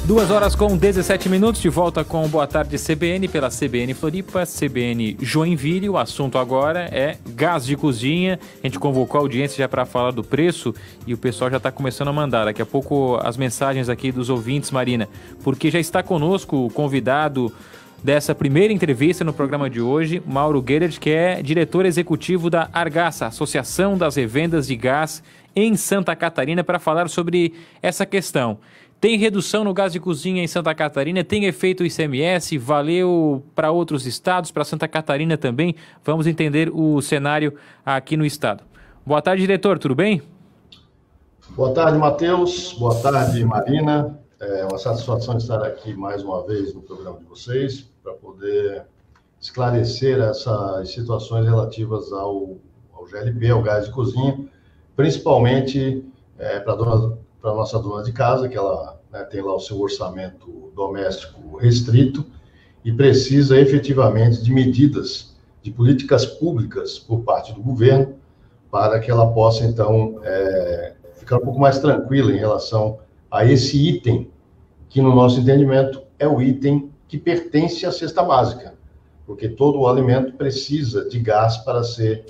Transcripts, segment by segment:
2h17, de volta com Boa Tarde CBN, pela CBN Floripa, CBN Joinville. O assunto agora é gás de cozinha. A gente convocou a audiência já para falar do preço e o pessoal já está começando a mandar. Daqui a pouco as mensagens aqui dos ouvintes, Marina, porque já está conosco o convidado dessa primeira entrevista no programa de hoje, Mauro Gerert, que é diretor executivo da Argasa, Associação das Revendas de Gás em Santa Catarina, para falar sobre essa questão. Tem redução no gás de cozinha em Santa Catarina? Tem efeito ICMS? Valeu para outros estados, para Santa Catarina também? Vamos entender o cenário aqui no estado. Boa tarde, diretor, tudo bem? Boa tarde, Matheus. Boa tarde, Marina. É uma satisfação estar aqui mais uma vez no programa de vocês para poder esclarecer essas situações relativas ao GLP, ao gás de cozinha, principalmente para a nossa dona de casa, que ela tem lá o seu orçamento doméstico restrito e precisa efetivamente de medidas, de políticas públicas por parte do governo, para que ela possa, então, ficar um pouco mais tranquila em relação a esse item, que no nosso entendimento é o item que pertence à cesta básica, porque todo o alimento precisa de gás para ser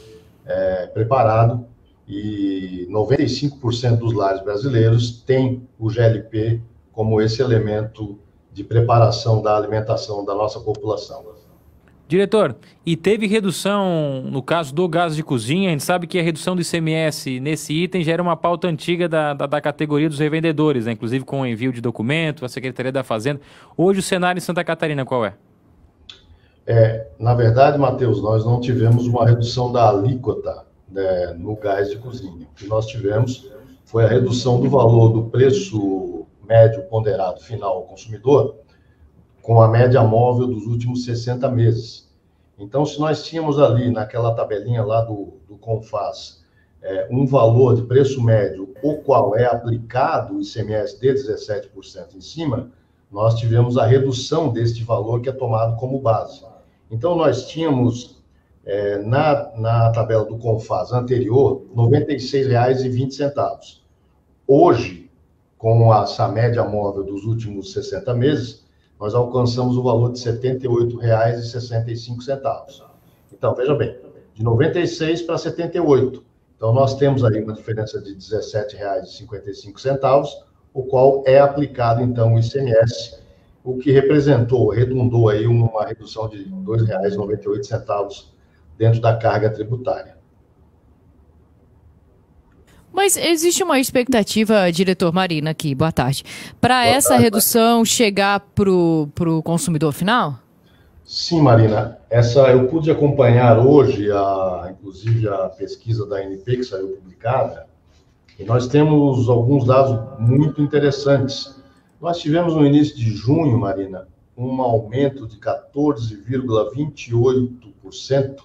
preparado, e 95% dos lares brasileiros têm o GLP como esse elemento de preparação da alimentação da nossa população. Diretor, e teve redução no caso do gás de cozinha? A gente sabe que a redução do ICMS nesse item já era uma pauta antiga da categoria dos revendedores, né? Inclusive com o envio de documento, a Secretaria da Fazenda. Hoje o cenário em Santa Catarina qual é? Na verdade, Matheus, nós não tivemos uma redução da alíquota no gás de cozinha. O que nós tivemos foi a redução do valor do preço médio ponderado final ao consumidor com a média móvel dos últimos 60 meses. Então, se nós tínhamos ali naquela tabelinha lá do Confas um valor de preço médio, o qual é aplicado o ICMS de 17% em cima, nós tivemos a redução deste valor que é tomado como base. Então, nós tínhamos na tabela do Confas anterior, R$ 96,20. Hoje, com essa média móvel dos últimos 60 meses, nós alcançamos o valor de R$ 78,65. Então, veja bem, de 96 para 78. Então, nós temos aí uma diferença de R$ 17,55, o qual é aplicado, então, o ICMS, o que redundou aí uma redução de R$ 2,98 dentro da carga tributária. Mas existe uma expectativa, diretor Marina, aqui, boa tarde, para essa redução chegar para o consumidor final? Sim, Marina. Eu pude acompanhar hoje, inclusive, a pesquisa da ANP que saiu publicada, e nós temos alguns dados muito interessantes. Nós tivemos no início de junho, Marina, um aumento de 14,28%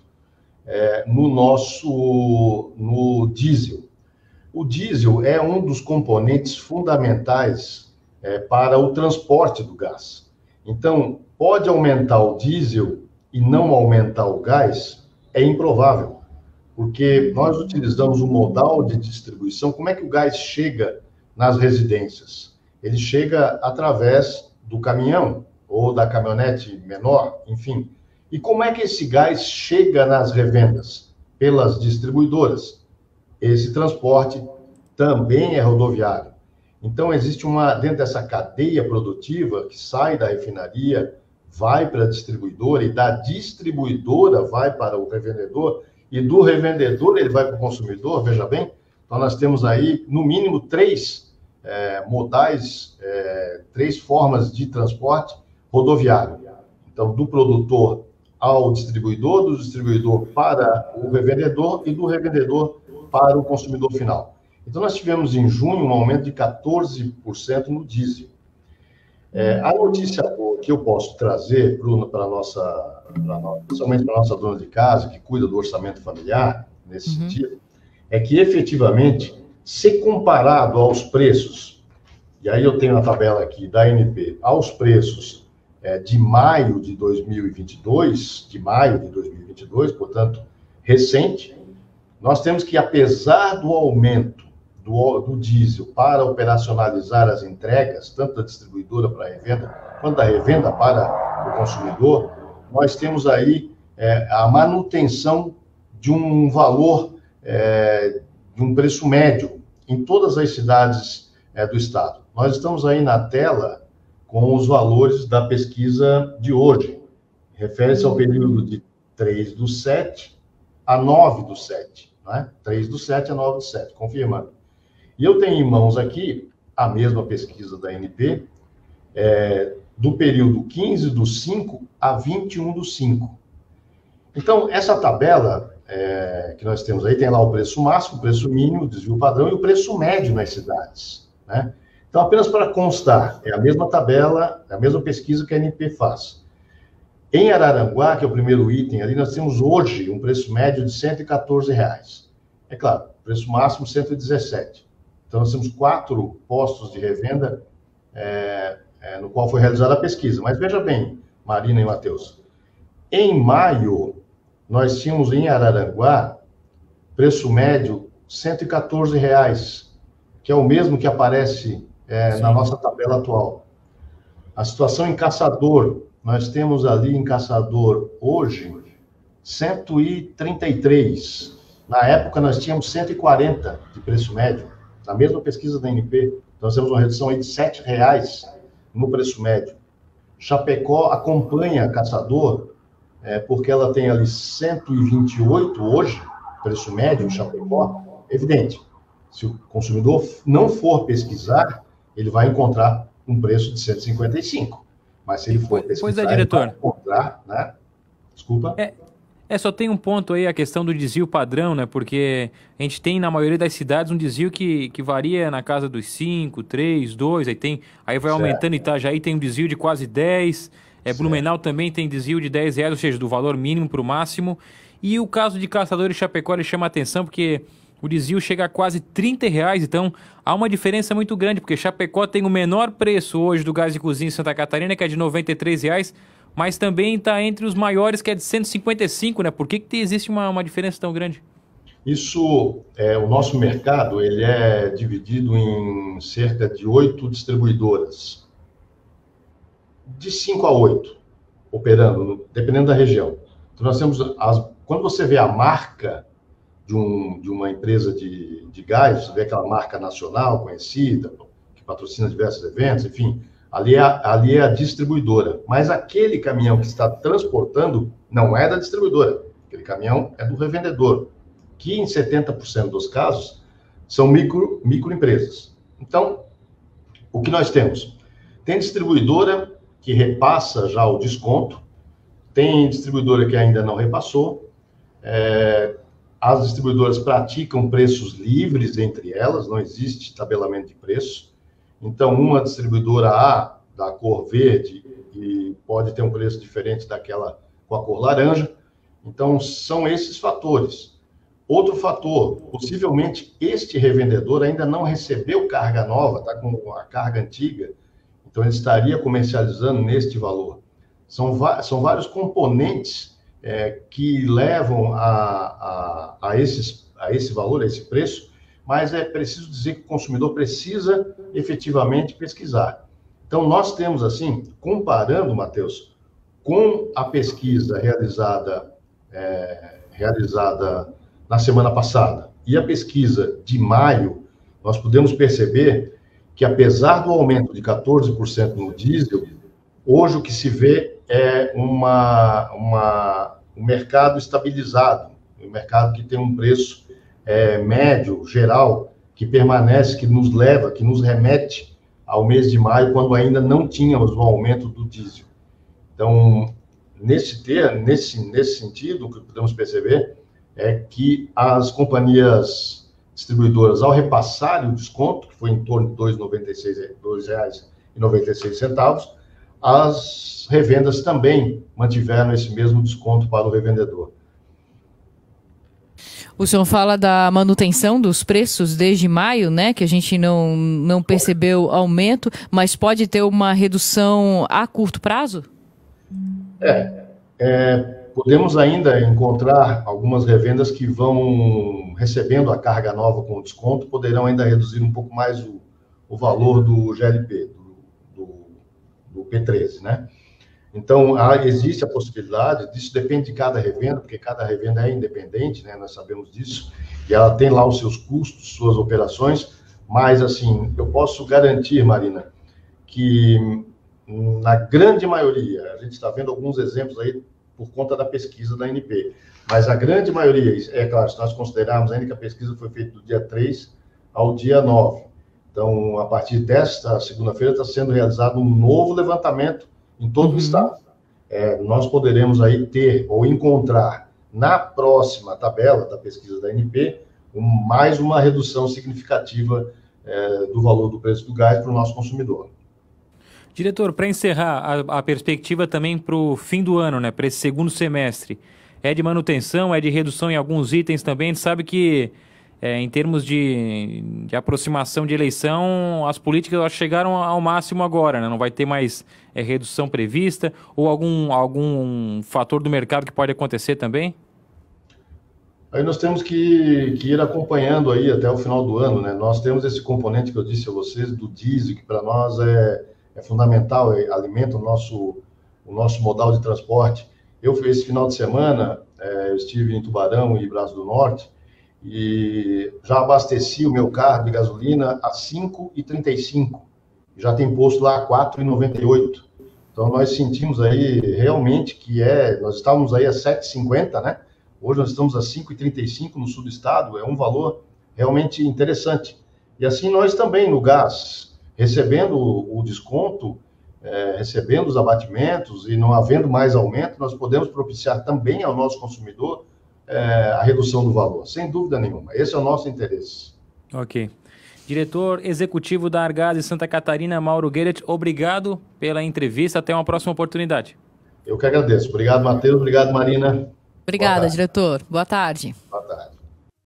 no diesel. O diesel é um dos componentes fundamentais para o transporte do gás. Então, pode aumentar o diesel e não aumentar o gás? É improvável, porque nós utilizamos um modal de distribuição. Como é que o gás chega nas residências? Ele chega através do caminhão ou da caminhonete menor, enfim. E como é que esse gás chega nas revendas? Pelas distribuidoras. Esse transporte também é rodoviário. Então, existe dentro dessa cadeia produtiva que sai da refinaria, vai para a distribuidora, e da distribuidora vai para o revendedor, e do revendedor ele vai para o consumidor, veja bem. Então, nós temos aí, no mínimo, três modais, três formas de transporte rodoviário. Então, do produtor ao distribuidor, do distribuidor para o revendedor e do revendedor para o consumidor final. Então, nós tivemos em junho um aumento de 14% no diesel. A notícia que eu posso trazer principalmente para a nossa dona de casa, que cuida do orçamento familiar, nesse sentido, é que, efetivamente, se comparado aos preços, e aí eu tenho a tabela aqui da ANP, aos preços de maio de 2022, portanto, recente, nós temos que, apesar do aumento do diesel para operacionalizar as entregas, tanto da distribuidora para a revenda, quanto da revenda para o consumidor, nós temos aí a manutenção de um valor, de um preço médio em todas as cidades do estado. Nós estamos aí na tela com os valores da pesquisa de hoje. Refere-se ao período de 3/7 a 9/7. Né? 3/7 a 9/7, confirmando. E eu tenho em mãos aqui a mesma pesquisa da ANP, do período 15/5 a 21/5. Então, essa tabela que nós temos aí, tem lá o preço máximo, o preço mínimo, o desvio padrão e o preço médio nas cidades. Né? Então, apenas para constar, é a mesma tabela, é a mesma pesquisa que a ANP faz. Em Araranguá, que é o primeiro item, ali nós temos hoje um preço médio de R$ 114. É claro, preço máximo 117. Então, nós temos 4 postos de revenda no qual foi realizada a pesquisa. Mas veja bem, Marina e Matheus, em maio, nós tínhamos em Araranguá preço médio R$ 114, que é o mesmo que aparece na nossa tabela atual. A situação em Caçador, nós temos ali em Caçador hoje 133. Na época, nós tínhamos 140 de preço médio, na mesma pesquisa da ANP. Nós temos uma redução aí de R$ 7 no preço médio. Chapecó acompanha Caçador, porque ela tem ali 128 hoje, preço médio em Chapecó. Evidente, se o consumidor não for pesquisar, ele vai encontrar um preço de 155. Mas se ele for pesquisar, pois diretor, ele vai encontrar, né? Desculpa. Só tem um ponto aí, a questão do desvio padrão, né? Porque a gente tem, na maioria das cidades, um desvio que varia na casa dos 5, 3, 2, aí vai aumentando. Itajaí tem um desvio de quase 10, Blumenau também tem desvio de R$10, ou seja, do valor mínimo para o máximo. E o caso de Caçador e Chapecó, ele chama a atenção, porque o desvio chega a quase R$30, então há uma diferença muito grande, porque Chapecó tem o menor preço hoje do gás de cozinha em Santa Catarina, que é de R$93, mas também está entre os maiores, que é de 155, né? Por que existe uma diferença tão grande? Isso, o nosso mercado, ele é dividido em cerca de 8 distribuidoras. De 5 a 8, operando, dependendo da região. Então, nós temos, quando você vê a marca de uma empresa de gás, você vê aquela marca nacional, conhecida, que patrocina diversos eventos, enfim, ali é a distribuidora. Mas aquele caminhão que está transportando não é da distribuidora. Aquele caminhão é do revendedor, que em 70% dos casos são microempresas. Então, o que nós temos? Tem distribuidora que repassa já o desconto, tem distribuidora que ainda não repassou, as distribuidoras praticam preços livres entre elas, não existe tabelamento de preço. Então, uma distribuidora A, da cor verde, e pode ter um preço diferente daquela com a cor laranja. Então, são esses fatores. Outro fator, possivelmente este revendedor ainda não recebeu carga nova, está com a carga antiga, então ele estaria comercializando neste valor. São vários componentes que levam a esse valor, a esse preço, mas é preciso dizer que o consumidor precisa efetivamente pesquisar. Então, nós temos, assim, comparando, Matheus, com a pesquisa realizada na semana passada e a pesquisa de maio, nós podemos perceber que, apesar do aumento de 14% no diesel, hoje o que se vê é um mercado estabilizado, um mercado que tem um preço médio, geral, que permanece, que nos leva, que nos remete ao mês de maio, quando ainda não tínhamos o aumento do diesel. Então, nesse sentido, o que podemos perceber é que as companhias distribuidoras, ao repassarem o desconto, que foi em torno de R$ 2,96, as revendas também mantiveram esse mesmo desconto para o revendedor. O senhor fala da manutenção dos preços desde maio, né? Que a gente não percebeu aumento, mas pode ter uma redução a curto prazo? podemos ainda encontrar algumas revendas que vão recebendo a carga nova com desconto, poderão ainda reduzir um pouco mais o valor do GLP, do P13, né? Então, existe a possibilidade, disso depende de cada revenda, porque cada revenda é independente, né? Nós sabemos disso, e ela tem lá os seus custos, suas operações, mas, assim, eu posso garantir, Marina, que na grande maioria, a gente está vendo alguns exemplos aí por conta da pesquisa da ANP, mas a grande maioria, é claro, se nós considerarmos ainda que a pesquisa foi feita do dia 3 ao dia 9, então, a partir desta segunda-feira está sendo realizado um novo levantamento em todo o estado. Nós poderemos aí ter ou encontrar na próxima tabela da pesquisa da ANP mais uma redução significativa do valor do preço do gás para o nosso consumidor. Diretor, para encerrar, a perspectiva também para o fim do ano, né, para esse segundo semestre, é de manutenção, é de redução em alguns itens também? A gente sabe que, em termos de aproximação de eleição, as políticas chegaram ao máximo agora, né? Não vai ter mais redução prevista ou algum fator do mercado que pode acontecer também? Aí nós temos que ir acompanhando aí até o final do ano, né? Nós temos esse componente que eu disse a vocês, do diesel, que para nós é fundamental, alimenta o nosso modal de transporte. Esse final de semana, eu estive em Tubarão e Braço do Norte, e já abasteci o meu carro de gasolina a 5,35. Já tem posto lá a 4,98. Então, nós sentimos aí realmente que nós estávamos aí a 7,50, né? Hoje nós estamos a 5,35 no sul do estado, é um valor realmente interessante. E assim nós também no gás, recebendo o desconto, recebendo os abatimentos e não havendo mais aumento, nós podemos propiciar também ao nosso consumidor a redução do valor, sem dúvida nenhuma. Esse é o nosso interesse. Ok. Diretor executivo da Argás de Santa Catarina, Mauro Geret, obrigado pela entrevista. Até uma próxima oportunidade. Eu que agradeço. Obrigado, Matheus. Obrigado, Marina. Obrigada, diretor. Boa tarde.